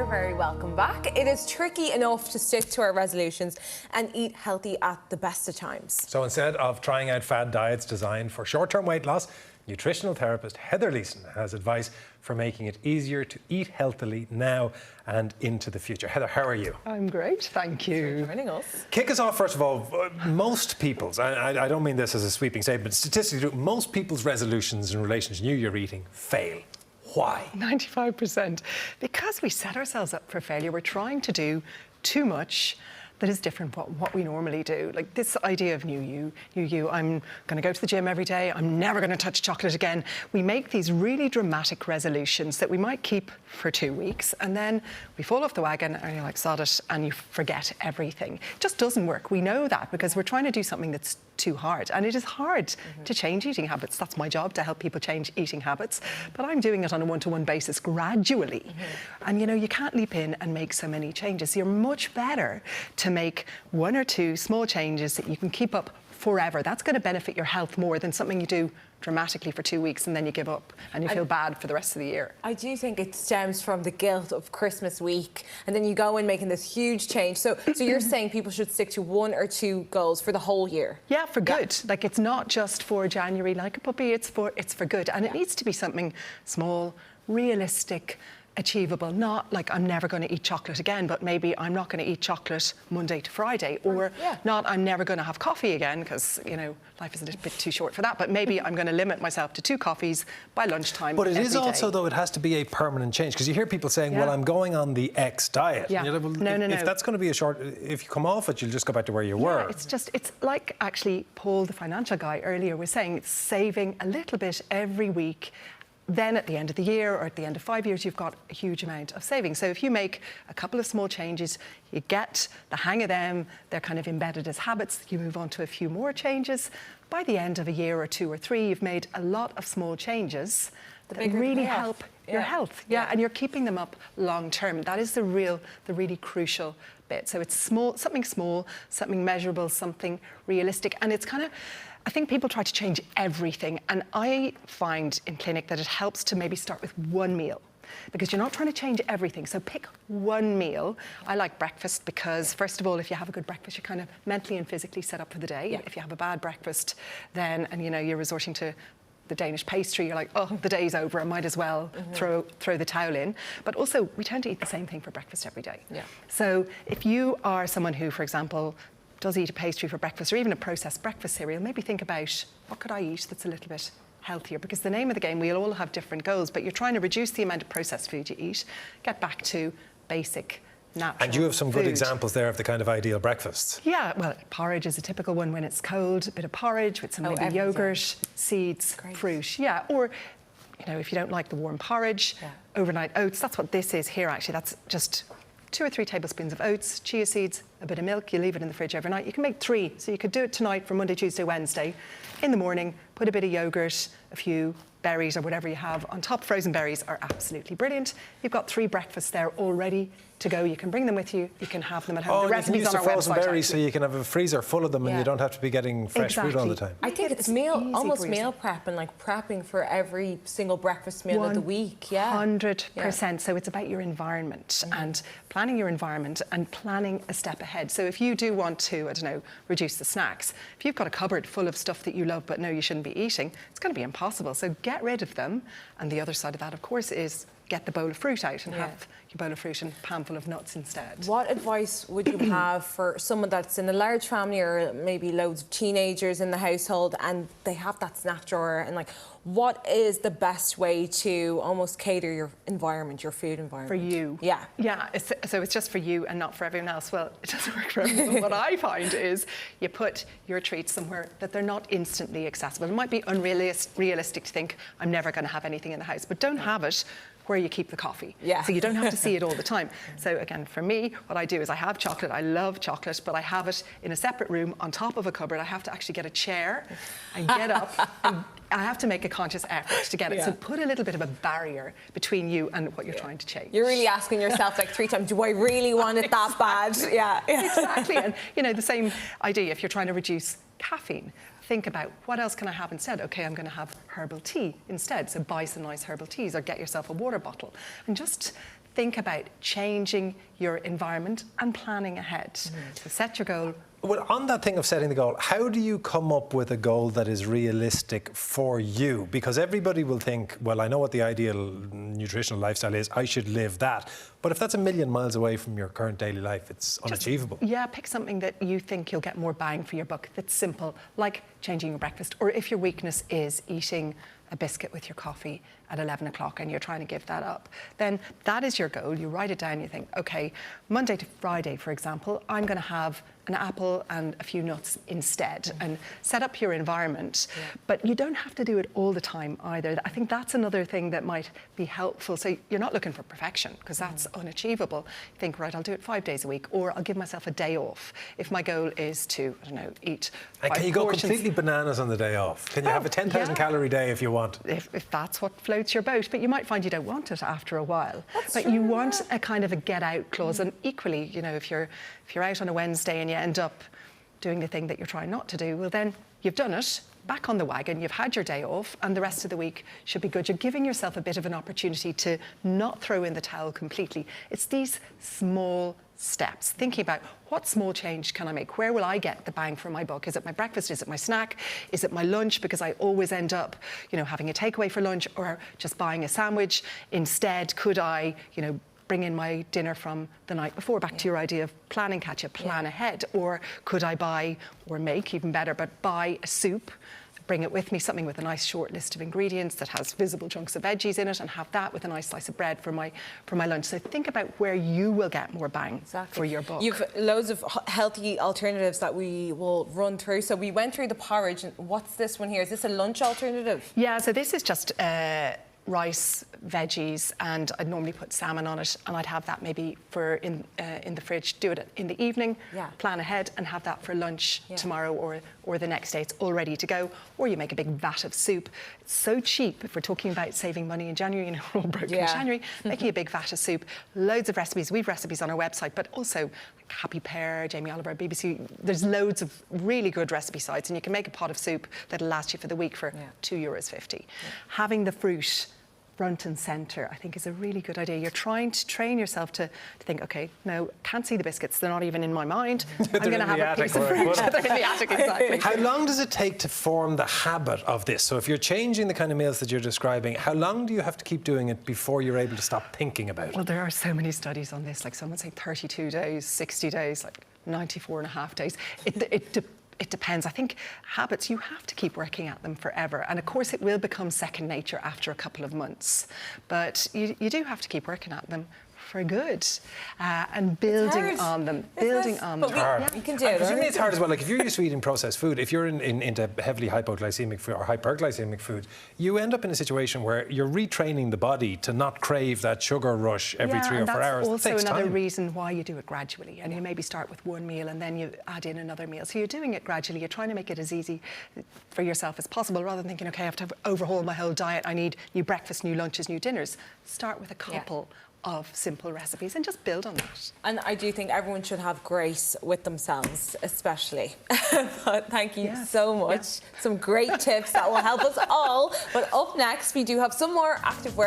very welcome back. It is tricky enough to stick to our resolutions and eat healthy at the best of times. So instead of trying out fad diets designed for short-term weight loss, nutritional therapist Heather Leeson has advice for making it easier to eat healthily now and into the future. Heather, how are you? I'm great, thank you. Thanks for joining us. Kick us off, first of all. Most people's, I don't mean this as a sweeping statement, but statistically, most people's resolutions in relation to New Year eating fail. Why? 95%. Because we set ourselves up for failure. We're trying to do too much that is different from what we normally do. Like this idea of new you, I'm going to go to the gym every day, I'm never going to touch chocolate again. We make these really dramatic resolutions that we might keep for 2 weeks, and then we fall off the wagon and you're like, sod it, and you forget everything. It just doesn't work. We know that because we're trying to do something that's too hard, and it is hard to change eating habits. That's my job, to help people change eating habits, but I'm doing it on a one-to-one basis gradually. And you know, you can't leap in and make so many changes. You're much better to make 1 or 2 small changes that you can keep up forever. That's going to benefit your health more than something you do dramatically for 2 weeks and then you give up and you feel bad for the rest of the year. I do think it stems from the guilt of Christmas week, and then you go in making this huge change. So you're saying people should stick to 1 or 2 goals for the whole year? Yeah, for good. Like, it's not just for January like a puppy, it's for good. And it needs to be something small, realistic, achievable. Not like I'm never going to eat chocolate again, but maybe I'm not going to eat chocolate Monday to Friday, or not I'm never going to have coffee again, because, you know, life is a little bit too short for that, but maybe I'm going to limit myself to 2 coffees by lunchtime. But it is every also, day. though, it has to be a permanent change, because you hear people saying, well, I'm going on the X diet. Yeah. You know, well, No. If that's going to be a short, if you come off it, you'll just go back to where you were. It's like, actually, Paul, the financial guy earlier, was saying, it's saving a little bit every week. Then at the end of the year or at the end of 5 years, you've got a huge amount of savings. So if you make a couple of small changes, you get the hang of them, they're kind of embedded as habits, you move on to a few more changes. By the end of a year or 2 or 3, you've made a lot of small changes that really help your health. And you're keeping them up long term. That is the really crucial bit. So it's something small, something measurable, something realistic. And it's kind of, I think people try to change everything, and I find in clinic that it helps to maybe start with 1 meal, because you're not trying to change everything. So pick 1 meal. I like breakfast because, first of all, if you have a good breakfast, you're kind of mentally and physically set up for the day. If you have a bad breakfast, then, and you know, you're resorting to the Danish pastry, you're like, oh, the day's over, I might as well throw the towel in. But also, we tend to eat the same thing for breakfast every day. So if you are someone who, for example, does eat a pastry for breakfast, or even a processed breakfast cereal, maybe think about, what could I eat that's a little bit healthier? Because the name of the game, we'll all have different goals, but you're trying to reduce the amount of processed food you eat, get back to basic, natural And you have some good food. examples there of the kind of ideal breakfasts. Yeah, well, porridge is a typical one when it's cold, a bit of porridge with some maybe yogurt, seeds, fruit. Yeah, or, you know, if you don't like the warm porridge, overnight oats, that's what this is here actually. That's just 2 or 3 tablespoons of oats, chia seeds, a bit of milk. You leave it in the fridge overnight. You can make 3, so you could do it tonight for Monday, Tuesday, Wednesday. In the morning, put a bit of yogurt, a few berries or whatever you have on top. Frozen berries are absolutely brilliant. You've got 3 breakfasts there all ready to go. You can bring them with you. You can have them at home. The recipes on our website. Frozen berries, so you can have a freezer full of them, and you don't have to be getting fresh fruit all the time. I think it's almost meal prep, and like prepping for every single breakfast meal of the week. 100%. So it's about your environment and planning your environment and planning a step ahead. So if you do want to, I don't know, reduce the snacks, if you've got a cupboard full of stuff that you love but know you shouldn't be eating, it's going to be impossible. So get rid of them. And the other side of that, of course, is get the bowl of fruit out and have your bowl of fruit and pan full of nuts instead. What advice would you have for someone that's in a large family, or maybe loads of teenagers in the household, and they have that snack drawer, and like, what is the best way to almost cater your environment, your food environment? For you. Yeah. So it's just for you and not for everyone else. Well, it doesn't work for everyone. What I find is you put your treats somewhere that they're not instantly accessible. It might be unrealistic to think, I'm never going to have anything in the house, but don't have it where you keep the coffee. So you don't have to see it all the time. So again, for me, what I do is I have chocolate. I love chocolate, but I have it in a separate room on top of a cupboard. I have to actually get a chair and get up, and I have to make a conscious effort to get it. So put a little bit of a barrier between you and what you're trying to change. You're really asking yourself like 3 times, do I really want it that bad? Exactly. And you know, the same idea, if you're trying to reduce caffeine, think about, what else can I have instead? Okay, I'm going to have herbal tea instead. So buy some nice herbal teas, or get yourself a water bottle. And just think about changing your environment and planning ahead. So set your goal. Well, on that thing of setting the goal, how do you come up with a goal that is realistic for you? Because everybody will think, well, I know what the ideal nutritional lifestyle is, I should live that. But if that's a million miles away from your current daily life, it's unachievable. Yeah, pick something that you think you'll get more bang for your buck, that's simple, like changing your breakfast. Or if your weakness is eating a biscuit with your coffee at 11 o'clock and you're trying to give that up, then that is your goal. You write it down, you think, okay, Monday to Friday, for example, I'm going to have an apple and a few nuts instead, and set up your environment. Yeah. But you don't have to do it all the time either. I think that's another thing that might be helpful. So you're not looking for perfection, because that's unachievable. You think, right, I'll do it 5 days a week, or I'll give myself a day off. If my goal is to, I don't know, eat 5 can you go completely bananas on the day off? Can you have a 10,000 calorie day if you want? If that's what floats your boat. But you might find you don't want it after a while. But you want a kind of a get out clause. And equally, you know, if you're out on a Wednesday and you end up doing the thing that you're trying not to do, well, then you've done it, back on the wagon, you've had your day off, and the rest of the week should be good. You're giving yourself a bit of an opportunity to not throw in the towel completely. It's these small steps, thinking about what small change can I make? Where will I get the bang for my buck? Is it my breakfast? Is it my snack? Is it my lunch? Because I always end up, you know, having a takeaway for lunch or just buying a sandwich. Instead, could I, you know, bring in my dinner from the night before? Back to your idea of planning, Katya, plan ahead. Or could I buy, or make, even better, but buy a soup, bring it with me, something with a nice short list of ingredients that has visible chunks of veggies in it, and have that with a nice slice of bread for my lunch. So think about where you will get more bang for your buck. You've loads of healthy alternatives that we will run through. So we went through the porridge. And what's this one here? Is this a lunch alternative? Yeah, so this is just rice, veggies, and I'd normally put salmon on it, and I'd have that maybe for in the fridge. Do it in the evening, plan ahead, and have that for lunch tomorrow or the next day. It's all ready to go. Or you make a big vat of soup. It's so cheap if we're talking about saving money in January. You know, we're all broke in January. Making a big vat of soup, loads of recipes. We've recipes on our website, but also like Happy Pear, Jamie Oliver, BBC. There's loads of really good recipe sites, and you can make a pot of soup that'll last you for the week for €2.50. Having the fruit front and centre, I think, is a really good idea. You're trying to train yourself to think, okay, no, can't see the biscuits, they're not even in my mind. I'm going to have a piece of fruit. They're in the attic, exactly. How long does it take to form the habit of this? So if you're changing the kind of meals that you're describing, how long do you have to keep doing it before you're able to stop thinking about it? Well, there are so many studies on this, like someone saying 32 days, 60 days, like 94 and a half days. It depends. I think habits, you have to keep working at them forever. And of course, it will become second nature after a couple of months. But you do have to keep working at them for good and building on them. Building on them. But you can do it. Presumably it's hard as well. Like if you're used to eating processed food, if you're into heavily hypoglycemic food or hyperglycemic food, you end up in a situation where you're retraining the body to not crave that sugar rush every 3 or 4 hours. That's also another reason why you do it gradually. And you maybe start with one meal and then you add in another meal. So you're doing it gradually. You're trying to make it as easy for yourself as possible, rather than thinking, okay, I have to overhaul my whole diet. I need new breakfasts, new lunches, new dinners. Start with a couple of simple recipes and just build on that. And I do think everyone should have grace with themselves, especially. But thank you so much. Some great tips that will help us all. But up next, we do have some more active work.